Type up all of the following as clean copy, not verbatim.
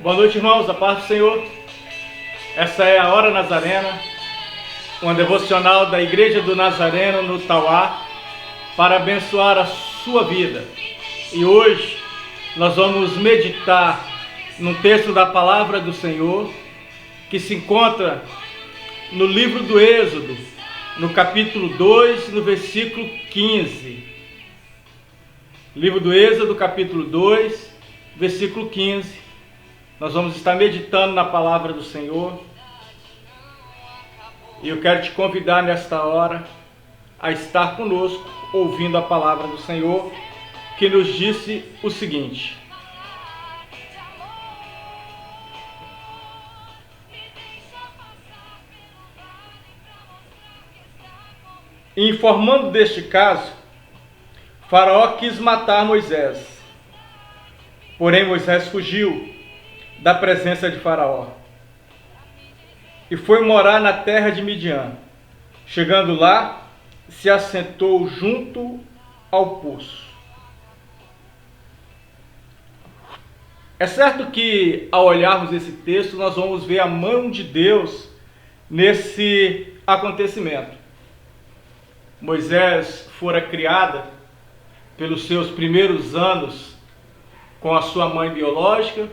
Boa noite, irmãos, a paz do Senhor. Essa é a Hora Nazarena, uma devocional da Igreja do Nazareno no Tauá, para abençoar a sua vida. E hoje nós vamos meditar num texto da Palavra do Senhor, que se encontra no livro do Êxodo, no capítulo 2, no versículo 15. Livro do Êxodo, capítulo 2, versículo 15. Nós vamos estar meditando na Palavra do Senhor. E eu quero te convidar nesta hora a estar conosco, ouvindo a Palavra do Senhor, que nos disse o seguinte: informando deste caso, Faraó quis matar Moisés. Porém, Moisés fugiu da presença de Faraó e foi morar na terra de Midian. Chegando lá, se assentou junto ao poço. É certo que, ao olharmos esse texto, nós vamos ver a mão de Deus nesse acontecimento. Moisés fora criada pelos seus primeiros anos com a sua mãe biológica,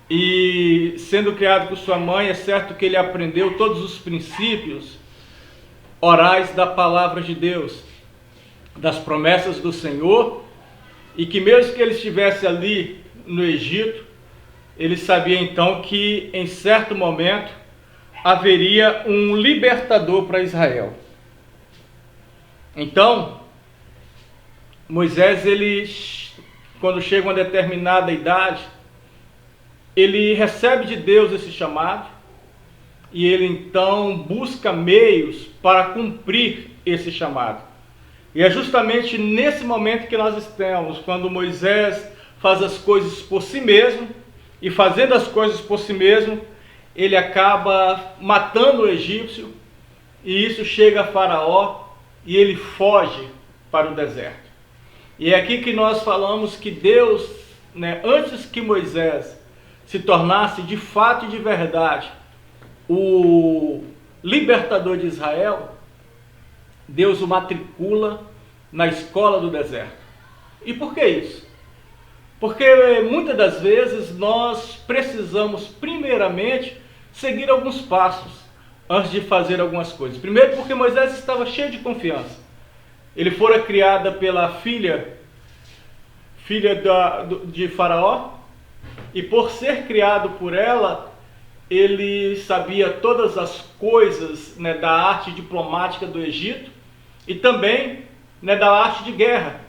e sendo criado por sua mãe, é certo que ele aprendeu todos os princípios orais da palavra de Deus, das promessas do Senhor, e que mesmo que ele estivesse ali no Egito, ele sabia então que em certo momento haveria um libertador para Israel. Então, Moisés, quando chega a uma determinada idade, ele recebe de Deus esse chamado e ele então busca meios para cumprir esse chamado. E é justamente nesse momento que nós estamos, quando Moisés faz as coisas por si mesmo, e fazendo as coisas por si mesmo, ele acaba matando o egípcio, e isso chega a Faraó, e ele foge para o deserto. E é aqui que nós falamos que Deus, antes que Moisés se tornasse de fato e de verdade o libertador de Israel, Deus o matricula na escola do deserto. E por que isso? Porque muitas das vezes nós precisamos primeiramente seguir alguns passos antes de fazer algumas coisas. Primeiro, porque Moisés estava cheio de confiança. Ele fora criada pela filha de Faraó, e por ser criado por ela, ele sabia todas as coisas da arte diplomática do Egito e também da arte de guerra.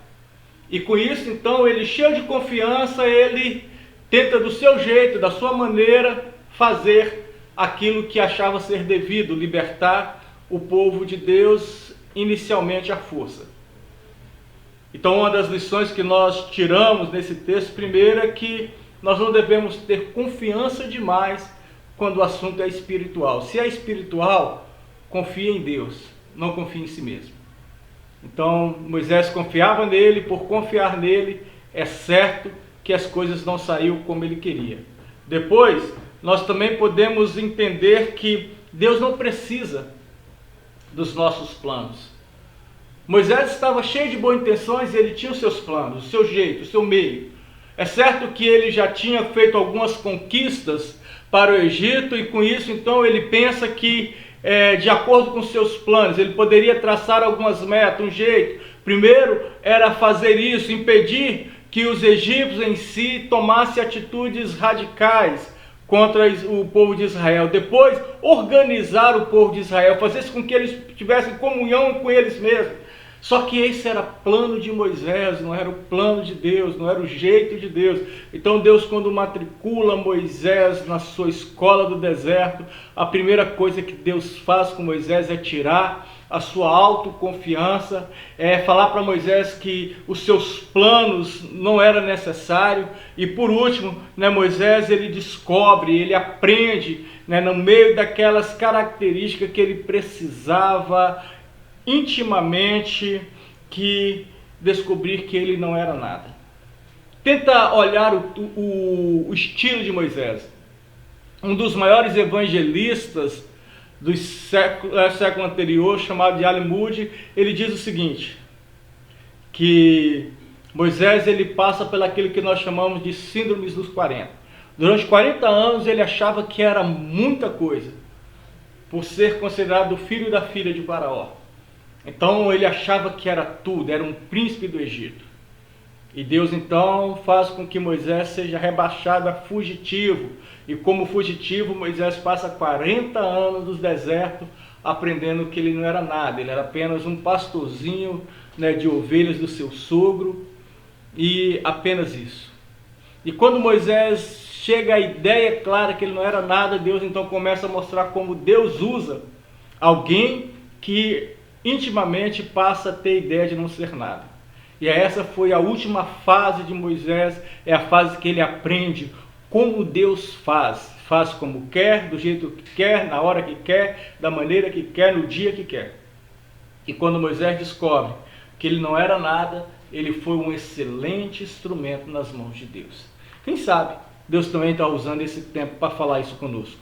E com isso, então, ele cheio de confiança, ele tenta do seu jeito, da sua maneira, fazer aquilo que achava ser devido, libertar o povo de Deus inicialmente à força. Então, uma das lições que nós tiramos nesse texto, primeiro, é que nós não devemos ter confiança demais quando o assunto é espiritual. Se é espiritual, confie em Deus, não confie em si mesmo. Então, Moisés confiava nele, por confiar nele, é certo que as coisas não saíram como ele queria. Depois, nós também podemos entender que Deus não precisa dos nossos planos. Moisés estava cheio de boas intenções e ele tinha os seus planos, o seu jeito, o seu meio. É certo que ele já tinha feito algumas conquistas para o Egito e com isso então ele pensa que de acordo com seus planos ele poderia traçar algumas metas, um jeito. Primeiro era fazer isso, impedir que os egípcios em si tomassem atitudes radicais contra o povo de Israel. Depois organizar o povo de Israel, fazer com que eles tivessem comunhão com eles mesmos. Só que esse era plano de Moisés, não era o plano de Deus, não era o jeito de Deus. Então Deus, quando matricula Moisés na sua escola do deserto, a primeira coisa que Deus faz com Moisés é tirar a sua autoconfiança, é falar para Moisés que os seus planos não eram necessários. E por último, Moisés ele descobre, ele aprende no meio daquelas características que ele precisava intimamente, que descobrir que ele não era nada. Tenta olhar o estilo de Moisés. Um dos maiores evangelistas do século anterior, chamado de Ali Moody, ele diz o seguinte, que Moisés ele passa pelaquilo que nós chamamos de síndromes dos 40. Durante 40 anos ele achava que era muita coisa, por ser considerado o filho da filha de Faraó. Então ele achava que era tudo, era um príncipe do Egito. E Deus então faz com que Moisés seja rebaixado a fugitivo. E como fugitivo, Moisés passa 40 anos no deserto aprendendo que ele não era nada. Ele era apenas um pastorzinho, né, de ovelhas do seu sogro e apenas isso. E quando Moisés chega à ideia clara que ele não era nada, Deus então começa a mostrar como Deus usa alguém que intimamente passa a ter ideia de não ser nada. E essa foi a última fase de Moisés, é a fase que ele aprende como Deus faz. Faz como quer, do jeito que quer, na hora que quer, da maneira que quer, no dia que quer. E quando Moisés descobre que ele não era nada, ele foi um excelente instrumento nas mãos de Deus. Quem sabe Deus também está usando esse tempo para falar isso conosco.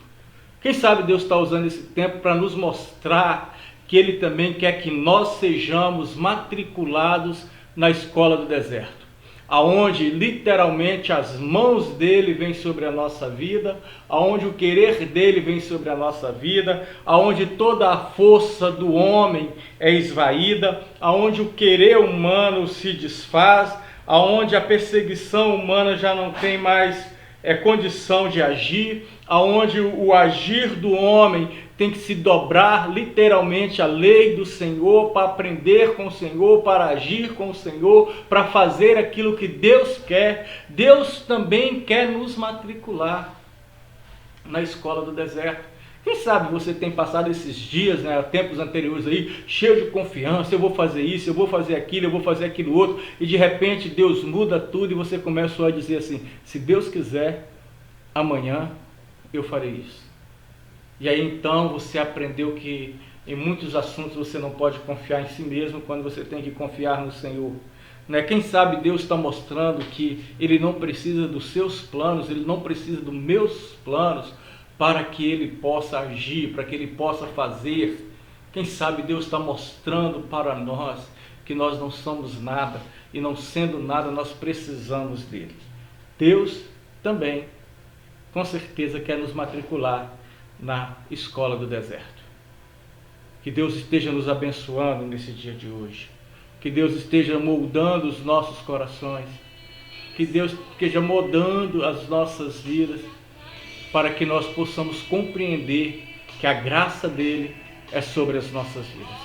Quem sabe Deus está usando esse tempo para nos mostrar que Ele também quer que nós sejamos matriculados na escola do deserto, aonde literalmente as mãos dele vêm sobre a nossa vida, aonde o querer dele vem sobre a nossa vida, aonde toda a força do homem é esvaída, aonde o querer humano se desfaz, aonde a perseguição humana já não tem mais condição de agir, aonde o agir do homem tem que se dobrar literalmente à lei do Senhor, para aprender com o Senhor, para agir com o Senhor, para fazer aquilo que Deus quer. Deus também quer nos matricular na escola do deserto. Quem sabe você tem passado esses dias, né, tempos anteriores aí, cheio de confiança, eu vou fazer isso, eu vou fazer aquilo, eu vou fazer aquilo outro, e de repente Deus muda tudo e você começa a dizer assim, se Deus quiser, amanhã eu farei isso. E aí então você aprendeu que em muitos assuntos você não pode confiar em si mesmo quando você tem que confiar no Senhor. Né? Quem sabe Deus está mostrando que Ele não precisa dos seus planos, Ele não precisa dos meus planos para que Ele possa agir, para que Ele possa fazer. Quem sabe Deus está mostrando para nós que nós não somos nada e não sendo nada nós precisamos dEle. Deus também, com certeza, quer nos matricular na escola do deserto. Que Deus esteja nos abençoando nesse dia de hoje. Que Deus esteja moldando os nossos corações. Que Deus esteja moldando as nossas vidas para que nós possamos compreender que a graça dele é sobre as nossas vidas.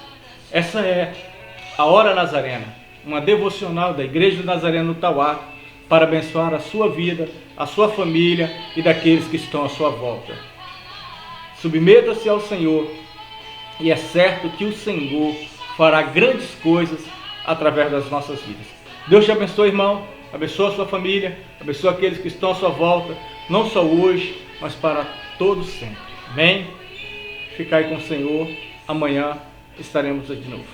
Essa é a Hora Nazarena, uma devocional da Igreja Nazarena no Tauá para abençoar a sua vida, a sua família e daqueles que estão à sua volta. Submeta-se ao Senhor e é certo que o Senhor fará grandes coisas através das nossas vidas. Deus te abençoe, irmão, abençoe a sua família, abençoe aqueles que estão à sua volta, não só hoje, mas para todos sempre. Amém? Ficai com o Senhor, amanhã estaremos aqui de novo.